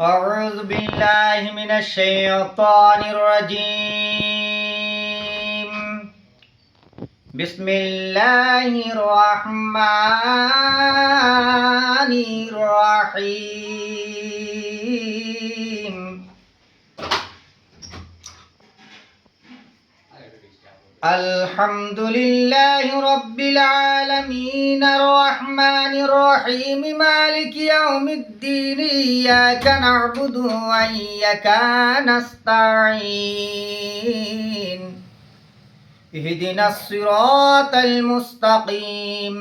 أعوذ بالله من الشيطان الرجيم. بسم الله الرحمن الرحيم. الحمد لله رب العالمين الرحمن الرحيم مالك يوم الدين إياك نعبد وإياك نستعين اهدنا الصراط المستقيم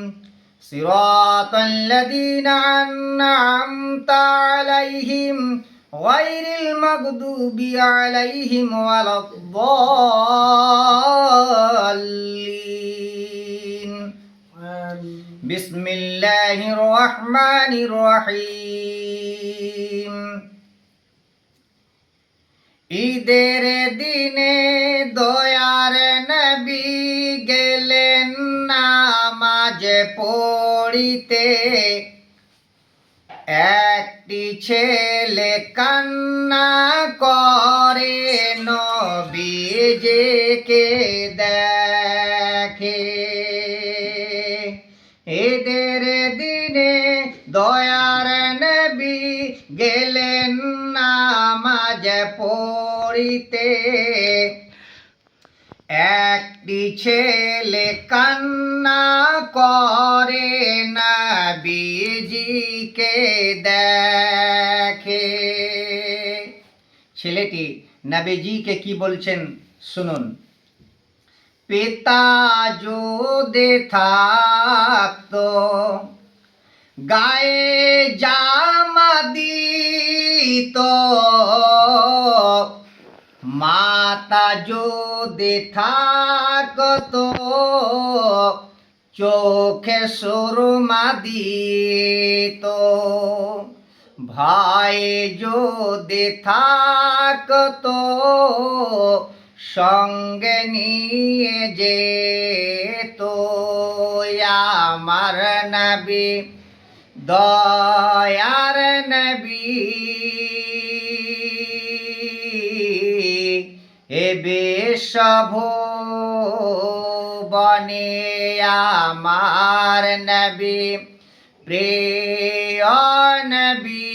صراط الذين أنعمت عليهم غير المغضوب عليهم ولا الضالين. بسم الله الرحمن الرحيم. ঈদের দিনে দয়ার নবী গেলেন নামাজ পড়িতে, একটি ছেলে কান্না করে নবীজিকে দেখে। ঈদের দিনে দয়ার নবী গেলেন নামাজ পড়িতে, একটি ছেলে কান্না করে নবীজিকে দেখে। ছেলেটি নবীজিকে কি বলছেন শুনুন। পিতা যদি থাকতো গায়ে জামা দিত, মাতা যদি থাকতো চোখে সুরমা দিত, ভাই যদি থাকতো সঙ্গে নিয়ে যেত। আমার নবী দয়ার নবী এ বিশ্বভুবনে আমার নবী প্রিয় নবী,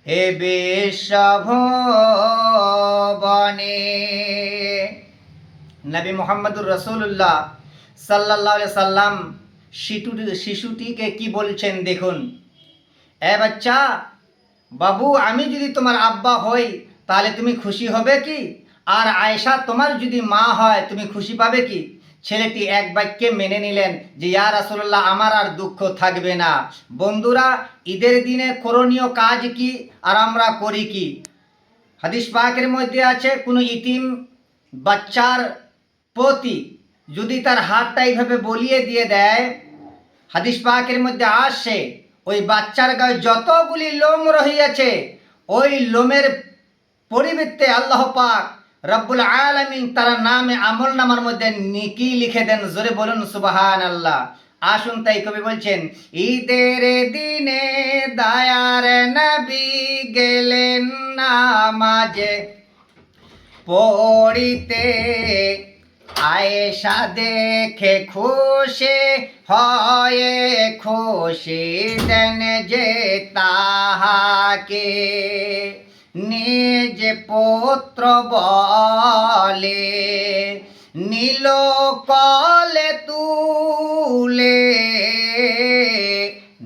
হে বিশ্বভুবনে। নবী মুহাম্মদুর রাসূলুল্লাহ সাল্লাল্লাহু আলাইহি সাল্লাম শিশুটিকে কি বলছেন দেখুন। এ বাচ্চা, বাবু আমি যদি তোমার আব্বা হই তাহলে তুমি খুশি হবে কি? আর আয়েশা তোমার যদি মা হয় তুমি খুশি পাবে কি? ছেলেটি এক বাক্যে মেনে নিলেন যে ইয়া রাসূলুল্লাহ আমার আর দুঃখ থাকবে না। বন্ধুরা, ঈদের দিনে করণীয় কাজ কি আর আমরা করি কি? হাদিস পাকের মধ্যে আছে কোনো ইতিম বাচ্চার প্রতি যদি তার হাতটা এইভাবে বলিয়ে দিয়ে দেয়, হাদিস পাকের মধ্যে আসে ওই বাচ্চার গায়ে যতগুলি লোম রহিয়াছে ওই লোমের পরিবর্তে আল্লাহ পাক রব্বুল আলামিন তার নামে আমল নামার মধ্যে নেকি লিখে দেন। জোরে বলুন সুবহানাল্লাহ। আসুন তাই কবি বলছেন, ঈদের দিনে দয়ার নবী গেলেন নামাজে পড়িতে, আয়েশা দেখে খুশি হয়ে খুশি দেন যে তাহাকে, নিজ পুত্র বলে নীল কলে তুলে,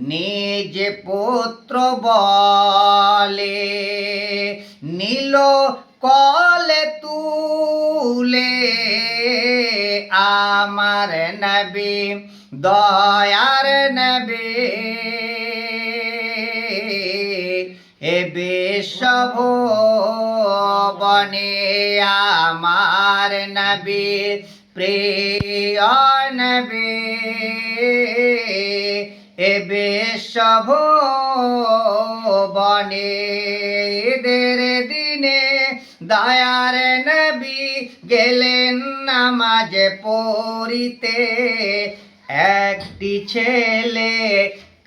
নিজ পুত্র বলে নীল কলে তুলে, আমার নবী দয়ার নবী এ বিশ্বভুবনে আমার নবী প্রিয় নবী, এ বিশ্বভুবনে। ঈদের দিনে দয়ার নবী গেলেন নামাজ পড়িতে, একটি ছেলে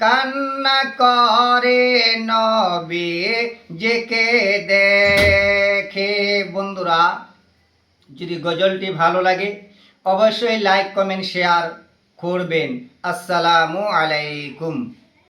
কান্না করে নবী যেকে দেখে। বন্ধুরা, যদি গজলটি ভালো লাগে অবশ্যই লাইক কমেন্ট শেয়ার করবেন। আসসালামু আলাইকুম।